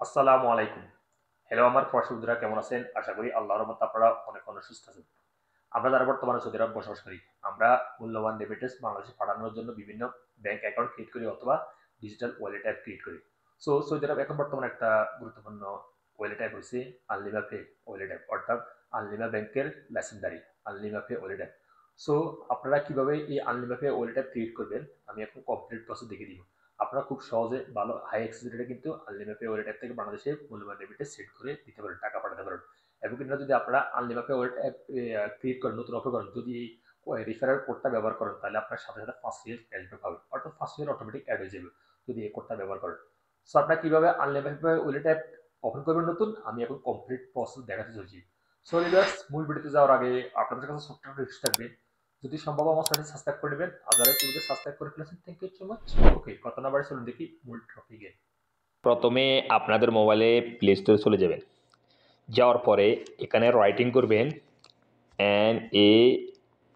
আসসালামু আলাইকুম। হ্যালো আমার প্রবাসী বন্ধুরা, কেমন আছেন? আশা করি আল্লাহর রহমতে আপনারা অনেক অনেক সুস্থ আছেন। আমরা যারা বর্তমানে সৌদি আরব বসবাস করি, আমরা মূল্যবান রেমিটেন্স বাংলাদেশে পাঠানোর জন্য বিভিন্ন ব্যাংক অ্যাকাউন্ট ক্রিয়েট করি অথবা ডিজিটাল ওয়ালেট অ্যাপ ক্রিয়েট করি। সো সৌদি আরব এখন বর্তমানে একটা গুরুত্বপূর্ণ ওয়ালেট অ্যাপ হচ্ছে আনলিমা পে ওয়ালেট অ্যাপ, অর্থাৎ আনলিমা ব্যাংকের লাইসেন্সদারি আনলিমা পে ওয়ালেট অ্যাপ। সো আপনারা কিভাবে এই আনলিমা পে ওয়ালেট অ্যাপ ক্রিয়েট করবেন, আমি এখন কমপ্লিট প্রসেস দেখিয়ে দিব। আপনারা খুব সহজে ভালো হাই অ্যাক্সেস রেটে কিন্তু আনলিমা পে ওয়ালেট অ্যাপ থেকে বাংলাদেশে মূল্যবান রেমিটেন্স সেট করে দিতে পারেন, টাকা পাঠাতে পারেন। এবং কিনা যদি আপনারা আনলিমা পে ওয়ালেট অ্যাপ ক্রিয়েট করেন, নতুন অফার করেন, যদি এই রিফারেল কোডটা ব্যবহার করেন, তাহলে আপনার সাথে সাথে 5 ইয়ার ক্যাশব্যাক পাবেন, অর্থাৎ 5 ইয়ার অটোমেটিক অ্যাড হয়ে যাবে যদি এই কোডটা ব্যবহার করেন। সো আপনারা কিভাবে আনলিমা পে ওয়ালেট অ্যাপ ওপেন করবেন নতুন, আমি এখন কমপ্লিট প্রসেস দেখাতে চলছি। সো রিভার্স মূল ভিডিওতে যাওয়ার আগে আপনাদের কাছে ছোট্ট একটা রিকোয়েস্ট থাকবে, যদি সম্ভব আমার চ্যানেল সাবস্ক্রাইব করে নেবেন। আদারে চ্যানেলকে সাবস্ক্রাইব করে ফেলেছেন, থ্যাংক ইউ সো মাচ। ওকে, কথা না বাড়ি চলুন দেখি মূল টপিকে। প্রথমে আপনাদের মোবাইলে প্লে স্টোরে চলে যাবেন। যাওয়ার পরে এখানে রাইটিং করবেন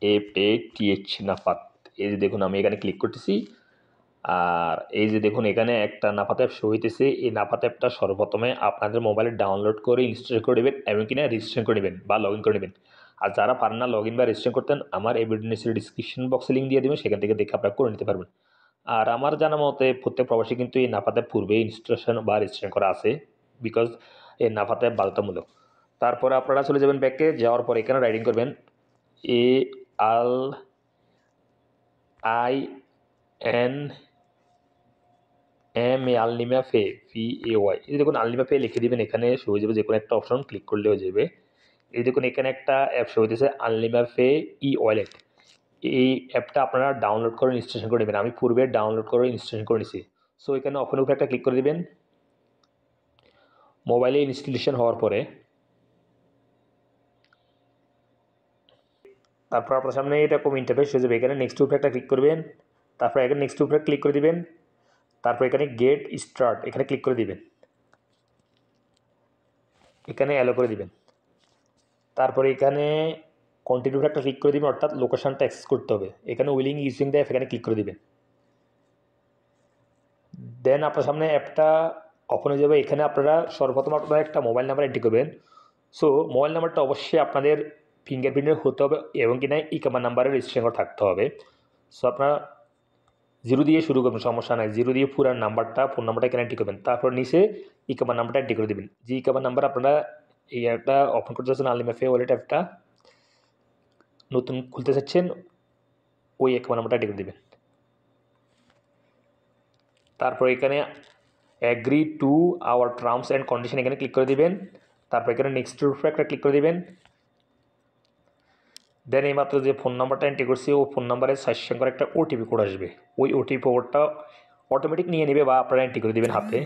NAFATH নাফাত। এই যে দেখুন আমি এখানে ক্লিক করতেছি, আর এই যে দেখুন এখানে একটা নাফাত অ্যাপ শো হইতেছে। এই নাফাত অ্যাপটা সর্বপ্রথমে আপনাদের মোবাইলে ডাউনলোড করে ইনস্টল করে নেবেন এবং কিনা রেজিস্ট্রেশন করে নেবেন বা লগ ইন করে নেবেন। আর যারা পারেন না লগ ইন বা রেজিস্ট্রেশন করতেন, আমার এই ভিডিও নিচে ডিসক্রিপশন বক্সে লিঙ্ক দিয়ে দেবেন, সেখান থেকে দেখে আপনারা করে নিতে পারবেন। আর আমার জানা মতে প্রত্যেক প্রবাসী কিন্তু এই নাফাতে পূর্বে ইনস্টলেশন বা রেজিস্ট্রেশন করা আছে, বিকজ এই নাফাতে বাধ্যতামূলক। তারপরে আপনারা চলে যাবেন ব্যাকে, যাওয়ার পর এখানে রাইডিং করবেন ALINMA আলনিমা পে PAY। এই দেখুন আলনিমা পে লিখে দিবেন, এখানে শো হয়ে যাবে যে কোনো একটা অপশন ক্লিক করলে হয়ে যাবে। এই দেখুন এখানে একটা অ্যাপ শো হইতেছে আনলিমা পে ওয়ালেট। এই অ্যাপটা আপনারা ডাউনলোড করে ইনস্টলেশন করে নেবেন। আমি পূর্বে ডাউনলোড করে ইনস্টলেশন করে নিছি। সো এখানে ওপেন উপরে একটা ক্লিক করে দিবেন। মোবাইলে ইনস্টলেশন হওয়ার পরে তারপর আপনার সামনে এরকম ইন্টারফেস হয়ে যাবে। এখানে নেক্সট উপরে একটা ক্লিক করবেন, তারপর এখানে নেক্সট উপরে ক্লিক করে দিবেন, তারপর এখানে গেট স্টার্ট এখানে ক্লিক করে দিবেন, এখানে অ্যালো করে দিবেন। তারপরে এখানে কন্টিনিউ একটা ক্লিক করে দিবেন, অর্থাৎ লোকেশনটা অ্যাক্সেস করতে হবে। এখানে উইলিং ইউজিং দ্য অ্যাপ এখানে ক্লিক করে দিবেন। দেন আপনার সামনে অ্যাপটা ওপেন হয়ে যাবে। এখানে আপনারা সর্বপ্রথম আপনারা একটা মোবাইল নাম্বার এন্ট্রি করবেন। সো মোবাইল নাম্বারটা অবশ্যই আপনাদের ফিঙ্গারপ্রিন্টের হতে হবে এবং কিনা ইকামা নাম্বারের রেজিস্ট্রেশন করা থাকতে হবে। সো আপনারা 0 দিয়ে শুরু করবেন, সমস্যা নাই। 0 দিয়ে পুরান নাম্বারটা, ফোন নাম্বারটা এখানে এন্ট্রি করবেন। তারপর নিচে ইকামা নাম্বারটা এন্ট্রি করে দেবেন। যে ইকামা নাম্বার আপনারা এই অ্যাপটা ওপেন করতে চাচ্ছেন, আনলিমা পে ওয়ালেট অ্যাপটা নতুন খুলতে চাচ্ছেন, ওই ইকামা নাম্বারটা এন্ট্রি করে দেবেন। তারপর এখানে agree to our terms and condition এখানে ক্লিক করে দিবেন। তারপর এখানে নেক্সটের উপরে একটা ক্লিক করে দিবেন। দেন এইমাত্র যে ফোন নাম্বারটা এন্ট্রি করছি, ও ফোন নাম্বারের 4 সংখ্যার একটা ওটিপি কোড আসবে। ওই ওটিপি কোডটা অটোমেটিক নিয়ে নেবে বা আপনারা এন্ট্রি করে দিবেন হাতে।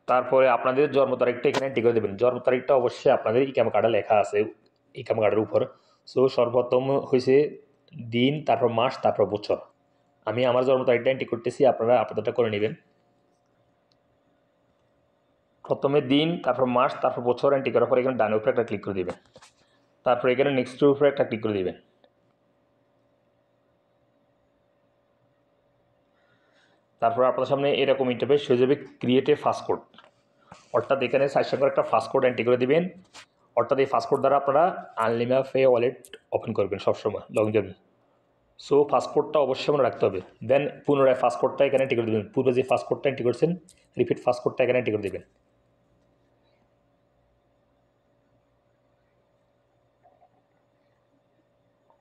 তারপরে আপনাদের জন্ম তারিখটা এখানে এন্ট্রি করে দেবেন। জন্ম তারিখটা অবশ্যই আপনাদের ইকামা কার্ডে লেখা আছে, ইকামা কার্ডের উপর। সো সর্বপ্রথম হয়েছে দিন, তারপর মাস, তারপর বছর। আমি আমার জন্ম তারিখটা এন্ট্রি করতেছি, আপনারা আপনাদেরটা করে নেবেন। প্রথমে দিন, তারপর মাস, তারপর বছর এন্ট্রি করার পর এখানে ডান উপরে একটা ক্লিক করে দিবেন। তারপর এখানে নেক্সটের উপরে একটা ক্লিক করে দিবেন। তারপর আপনার সামনে এরকম ইন্টারফেস হয়ে যাবে, ক্রিয়েট এ ফাস্টকোড। অর্থাৎ এখানে 4 সংখ্যার একটা ফাস্টকোড এন্ট্রি করে দিবেন। অর্থাৎ এই ফাস্টকোড দ্বারা আপনারা আনলিমা পে ওয়ালেট ওপেন করবেন সবসময় লগ ইন জন্য। সো ফাস্টকোডটা অবশ্যই মনে রাখতে হবে। দেন পুনরায় ফাস্টকোডটা এখানে এন্ট্রি করে দেবেন। পূর্বে যে ফাস্টকোডটা এন্ট্রি করছেন, রিপিট ফাস্টকোডটা এখানে এন্ট্রি করে দেবেন।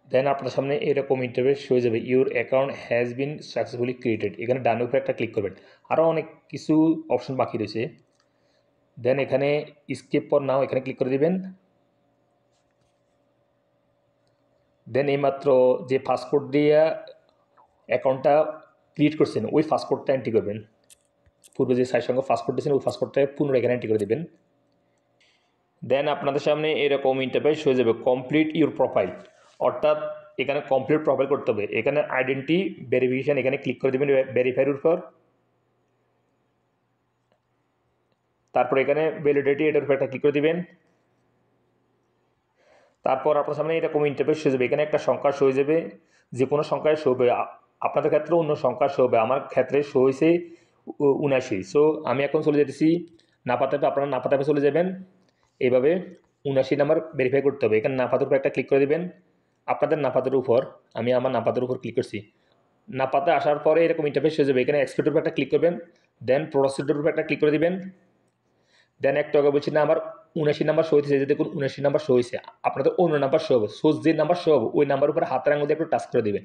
দেন আপনার সামনে এরকম ইন্টারফেস হয়ে যাবে, your account has been successfully created. এখানে ডান উপরে একটা ক্লিক করবেন। আরও অনেক কিছু অপশন বাকি রয়েছে। দেন এখানে স্কিপ ফর নাও এখানে ক্লিক করে দিবেন। দেন এইমাত্র যে ফাস্টকোড দিয়ে অ্যাকাউন্টটা ক্রিয়েট করছেন, ওই ফাস্টকোডটা এন্ট্রি করবেন। পূর্বে যে সাইড সঙ্গে ফাস্টকোড দিয়েছেন, ওই ফাস্টকোডটা পুনরায় এখানে এন্ট্রি করে দেবেন। দেন আপনাদের সামনে এরকম ইন্টারফেস হয়ে যাবে, কমপ্লিট ইউর প্রোফাইল। অর্থাৎ এখানে কমপ্লিট প্রোফাইল করতে হবে। এখানে আইডেন্টি ভেরিফিকেশান এখানে ক্লিক করে দেবেন, ভেরিফাইয়ের উপর। তারপর এখানে ভ্যালিডিটি এটার উপর একটা ক্লিক করে দিবেন। তারপর আপনার সামনে এরকম ইন্টারফেস হয়ে যাবে, এখানে একটা সংখ্যা হয়ে যাবে যে কোনো সংখ্যায় শো হবে, আপনাদের ক্ষেত্রে অন্য সংখ্যা শো হবে। আমার ক্ষেত্রে শো হয়েছে 79। সো আমি এখন চলে যেতেছি নাপাত অ্যাপে, আপনারা নাপাত অ্যাপে চলে যাবেন। এইভাবে 79 নাম্বার ভেরিফাই করতে হবে। এখানে নাপাতের উপর একটা ক্লিক করে দেবেন। আপনাদের নাপাতের উপর, আমি আমার নাপাতের উপর ক্লিক করছি। নাপাতে আসার পরে এরকম ইন্টারফেস হয়ে যাবে। এখানে এক্সপেক্টের উপর একটা ক্লিক করবেন, দেন প্রসিডিউরের উপর একটা ক্লিক করে দিবেন। দেন একটু আগে বলছি না আমার 79 নাম্বার শো হয়েছে, যে দেখুন 79 নাম্বার শো হয়েছে। আপনাদের অন্য নাম্বার শো হবে, সো যে নাম্বার শো হবে ওই নাম্বার উপর হাতের আঙুল দিয়ে একটু টাচ করে দিবেন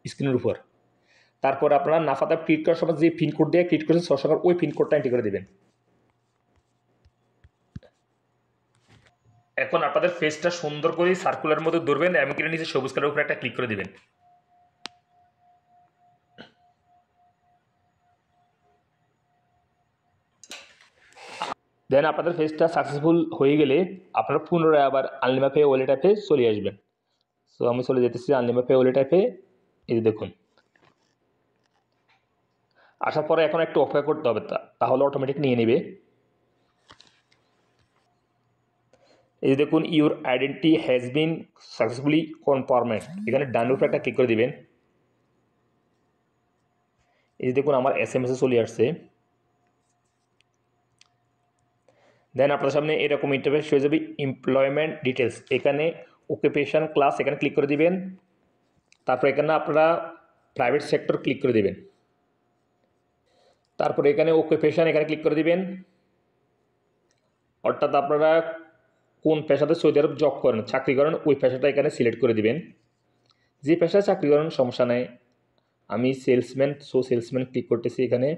স্ক্রিনের উপর। তারপর আপনারা নাফাত অ্যাপ ক্লিক করার সময় যে পিনকোড দিয়ে ক্লিক করেছেন সরকার ওই পিনকোডটা এন্ট্রি করে দিবেন। এখন আপনাদের ফেসটা সুন্দর করে সার্কুলার মধ্যে ধরবেন এবং কিনা নিচে সবুজ কালারের উপরে একটা ক্লিক করে দিবেন। দেন আপনাদের ফেসটা সাকসেসফুল হয়ে গেলে আপনারা পুনরায় আবার আনলিমা পে ওয়ালেট অ্যাপে চলে আসবেন। সো আমি চলে যেতেছি আনলিমা পে ওয়ালেট অ্যাপে। এই যে দেখুন, আসার পরে এখন একটু অপেক্ষা করতে হবে, তাহলে অটোমেটিক নিয়ে নেবে। এই যে দেখুন your identity has been successfully confirmed, এখানে ডান উপরে একটা ক্লিক করে দিবেন। এই যে দেখুন আমার SMS এ চলে আসছে। দেন আপনার সামনে এরকম ইন্টারফেস হয়ে যাবে এমপ্লয়মেন্ট ডিটেলস, এখানে অকুপেশন ক্লাস এখানে ক্লিক করে দিবেন। তারপর এখানে আপনারা প্রাইভেট সেক্টর ক্লিক করে দিবেন। তারপর এখানে অকুপেশন এখানে ক্লিক করে দিবেন, অর্থাৎ আপনারা কোন পেশাতে সৌদি আরব জব করেন, চাকরি করেন, ওই পেশাটা এখানে সিলেক্ট করে দিবেন। যে পেশায় চাকরি করেন সমস্যা নেই, আমি সেলসম্যান, সো সেলসম্যান ক্লিক করতেছি এখানে।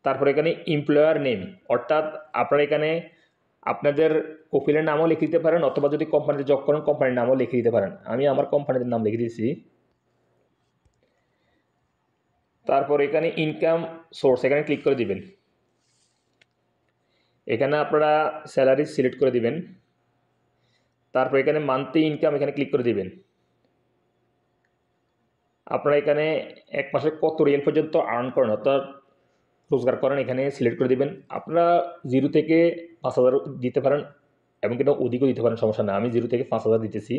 তারপর এখানে এমপ্লয়ার নেম, অর্থাৎ আপনারা এখানে আপনাদের কপিলের নামও লিখে দিতে পারেন, অথবা যদি কোম্পানিতে জব করেন কোম্পানির নামও লিখে দিতে পারেন। আমি আমার কোম্পানির নাম লিখে দিয়েছি। তারপর এখানে ইনকাম সোর্স এখানে ক্লিক করে দিবেন। এখানে আপনারা স্যালারি সিলেক্ট করে দিবেন। তারপর এখানে মান্থলি ইনকাম এখানে ক্লিক করে দিবেন। আপনারা এখানে এক মাসে কত রিয়াল পর্যন্ত আর্ন করেন অর্থাৎ রোজগার করেন এখানে সিলেক্ট করে দিবেন। আপনারা 0 থেকে 5,000 দিতে পারেন এবং কিনা অধিকও দিতে পারেন, সমস্যা না। আমি 0 থেকে 5,000 দিতেছি।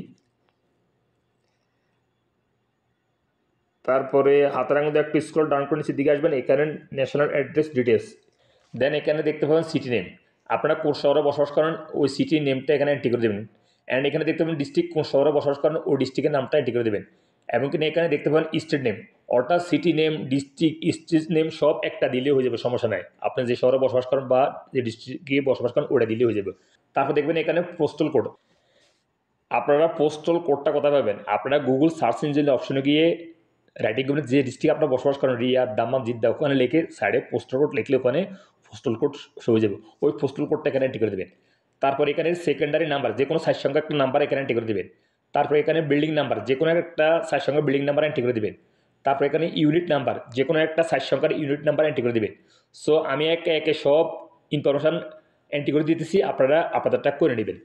তারপরে হাতের আঙুল দিয়ে একটু স্ক্রল ডাউন করে নিচের দিকে আসবেন, এখানে ন্যাশনাল অ্যাড্রেস ডিটেলস, দেন এখানে দেখতে পাবেন সিটি নেম, আপনারা কোন শহরে বসবাস করেন ওই সিটি নেমটা এখানে এন্ট্রি করে দেবেন। অ্যান্ড এখানে দেখতে পাবেন ডিস্ট্রিক্ট, কোন শহরে বসবাস করেন ওই ডিস্ট্রিক্টের নামটা এন্ট্রি করে দেবেন। এবং কিনা এখানে দেখতে পাবেন স্টেট নেম, অর্থাৎ city name, district, state name সব একটা দিলেই হয়ে যাবে, সমস্যা নাই। আপনি যে শহরে বসবাস করেন বা যে ডিস্ট্রিক্টে বসবাস করেন ওটা দিলেই হয়ে যাবে। তারপর দেখবেন এখানে পোস্টাল কোড, আপনারা পোস্টাল কোডটা কোথায় পাবেন, আপনারা গুগল সার্চ ইঞ্জিন অপশনে গিয়ে রাইটিং করবেন যে ডিস্ট্রিক্ট আপনার বসবাস করেন, রিয়াদ, দাম্মাম, জিদ্দা, ওখানে লিখে সাইডে পোস্টাল কোড লিখলে ওখানে পোস্টাল কোড শো হয়ে যাবে। ওই পোস্টাল কোডটা এখানে এন্ট্রি করে দেবেন। তারপর এখানে সেকেন্ডারি নাম্বার, যে কোনো সাইজ সংখ্যা একটা নাম্বার এখানে এন্ট্রি করে দেবেন। তারপর এখানে বিল্ডিং নাম্বার, যে কোনো একটা সাইজ সংখ্যা বিল্ডিং নাম্বার এন্ট্রি করে দেবেন। তারপর এখানে ইউনিট নাম্বার, যে কোনো একটা সাইজ সংখ্যার ইউনিট নাম্বার এন্ট্রি করে দেবেন। সো আমি একে একে সব ইনফরমেশান এন্ট্রি করে দিতেছি, আপনারা আপনাদেরটা করে নেবেন।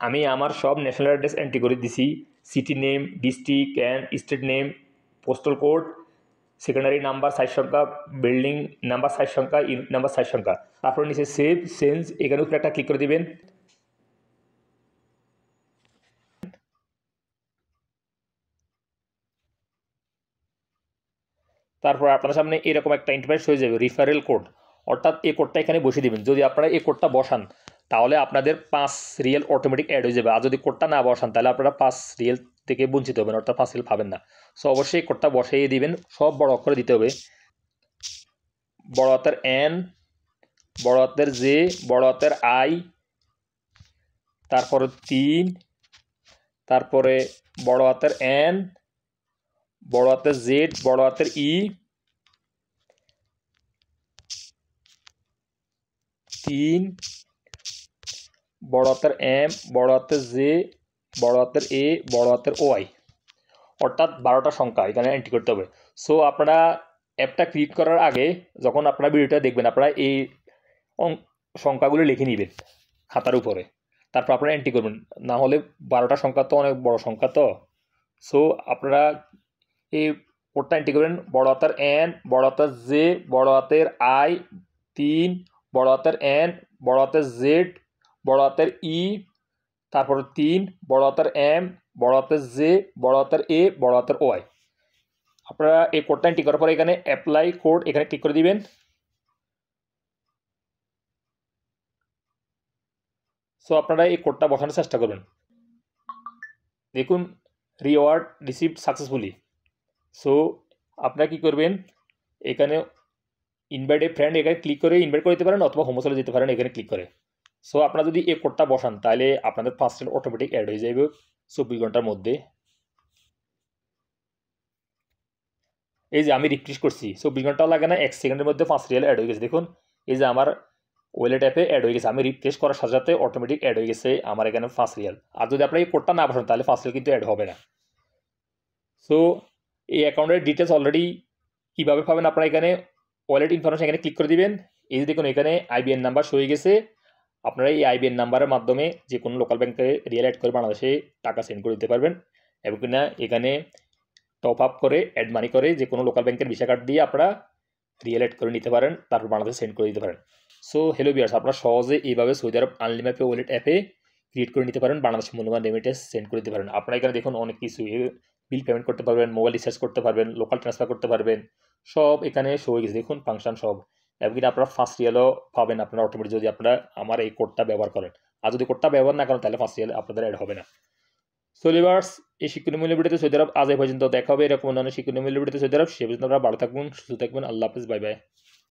আমি আমার সব ন্যাশনাল অ্যাড্রেস এন্ট্রি করে দিছি, city name, district and state name, postal code, secondary number, size সংখ্যা, বিল্ডিং নাম্বার, সাইজ সংখ্যা, ইউনিট নাম্বার, সাইজ সংখ্যা। তারপর নিচে সেভ চেঞ্জ এখানে উপরে একটা ক্লিক করে দিবেন। তারপর আপনার সামনে এরকম একটা ইন্টারফেস হয়ে যাবে, রিফারেল কোড, অর্থাৎ এই কোডটা এখানে বসিয়ে দিবেন। যদি আপনারা এই কোডটা বসান তাহলে আপনাদের 5 রিয়েল অটোমেটিক অ্যাড হয়ে যাবে, আর যদি কোডটা না বসান তাহলে আপনারা 5 রিয়েল থেকে বঞ্চিত হবেন, অর্থাৎ 5 রিয়েল পাবেন না। সো অবশ্যই এই কোডটা বসিয়ে দিবেন, সব বড় অক্ষরে দিতে হবে। বড় হাতের এন, বড় হাতের জে, বড় হাতের আই, তারপরে 3, তারপরে বড় হাতের এন, বড় হাতের জেড, বড় হাতের ই, 3, বড় হাতের এম, বড় হাতের জে, বড় হাতের এ, বড় হাতের ওয়াই, অর্থাৎ 12টা সংখ্যা এখানে এন্ট্রি করতে হবে। সো আপনারা অ্যাপটা ক্লিক করার আগে যখন আপনারা ভিডিওটা দেখবেন আপনারা এই সংখ্যাগুলো লিখে নেবেন খাতার উপরে, তারপর আপনারা এন্ট্রি করবেন। না হলে 12টা সংখ্যা তো অনেক বড় সংখ্যা তো। সো আপনারা এই কোডটা এন্ট্রি করবেন, বড় হাতের এন, বড় হাতের জে, বড় হাতের আই, 3, বড় হাতের এন, বড় হাতের জেড, বড় হাতের ই, তারপরে 3, বড় হাতের এম, বড় হাতের জে, বড় হাতের এ, বড় হাতের ওয়াই। আপনারা এই কোডটা এন্ট্রি করার পরে এখানে অ্যাপ্লাই কোড এখানে ক্লিক করে দিবেন। সো আপনারা এই কোডটা বসানোর চেষ্টা করবেন। দেখুন রিওয়ার্ড রিসিভড সাকসেসফুলি। সো আপনারা কি করবেন, এখানে ইনভাইট এ ফ্রেন্ড এখানে ক্লিক করে ইনভাইট করে দিতে পারেন, অথবা হোমে চলে যেতে পারেন এখানে ক্লিক করে। সো আপনারা যদি এই কোডটা বসান তাহলে আপনাদের ফার্স্ট রিয়াল অটোমেটিক অ্যাড হয়ে যাবে 24 ঘন্টার মধ্যে। এই যে আমি রিফ্রেশ করছি, 24 ঘন্টাও লাগে না, 1 সেকেন্ডের মধ্যে 5 রিয়াল অ্যাড হয়ে গেছে। দেখুন এই যে আমার ওয়ালেট অ্যাপে অ্যাড হয়ে গেছে, আমি রিফ্রেশ করার সাথে সাথে অটোমেটিক অ্যাড হয়ে গেছে আমার এখানে 5 রিয়াল। আর যদি আপনারা এই কোডটা না বসান তাহলে 5 রিয়াল কিন্তু অ্যাড হবে না। সো এই অ্যাকাউন্টের ডিটেলস অলরেডি কীভাবে পাবেন, আপনারা এখানে ওয়ালেট ইনফরমেশন এখানে ক্লিক করে দিবেন। এই যে দেখুন এখানে আইবিএন নাম্বার শো হয়ে গেছে। আপনারা এই আইবিএন নাম্বারের মাধ্যমে যে কোনো লোকাল ব্যাংকে রিয়েল অ্যাড করে বাংলাদেশে টাকা সেন্ড করে দিতে পারবেন, এবং কিনা এখানে টপ আপ করে অ্যাড মানি করে যে কোনো লোকাল ব্যাংকের ভিসা কার্ড দিয়ে আপনারা রিয়েল অ্যাড করে নিতে পারেন, তারপর বাংলাদেশে সেন্ড করে দিতে পারেন। সো হ্যালো ভিউয়ার্স, আপনারা সহজে এইভাবে সৌদি আরব আনলিমিটেড ওয়ালেট অ্যাপে ক্রিয়েট করে নিতে পারেন, বাংলাদেশে মূল্যবান রেমিটেন্স সেন্ড করে দিতে পারেন। আপনারা এখানে দেখুন অনেক কিছু বিল পেমেন্ট করতে পারবেন, মোবাইল রিচার্জ করতে পারবেন, লোকাল ট্রান্সফার করতে পারবেন, সব এখানে শো হয়ে গেছে। দেখুন ফাংশন সব, এবং কিন্তু আপনারা ফার্স্ট রিয়ালও পাবেন আপনারা অটোমেটিক যদি আপনারা আমার এই কোডটা ব্যবহার করেন। আর যদি কোডটা ব্যবহার না করেন তাহলে ফার্স্ট রিয়াল আপনাদের অ্যাড হবে না। সো ভিউয়ার্স, এই শিক্ষণীয় ভিডিওতে সৌদি আরব আজ এই পর্যন্ত। দেখা হবে এরকম অন্যান্য শিক্ষণীয় ভিডিওতে সৌদি আরব। সে পর্যন্ত আপনারা ভালো থাকবেন, সুস্থ থাকবেন। আল্লাহ হাফিজ, বাই বাই।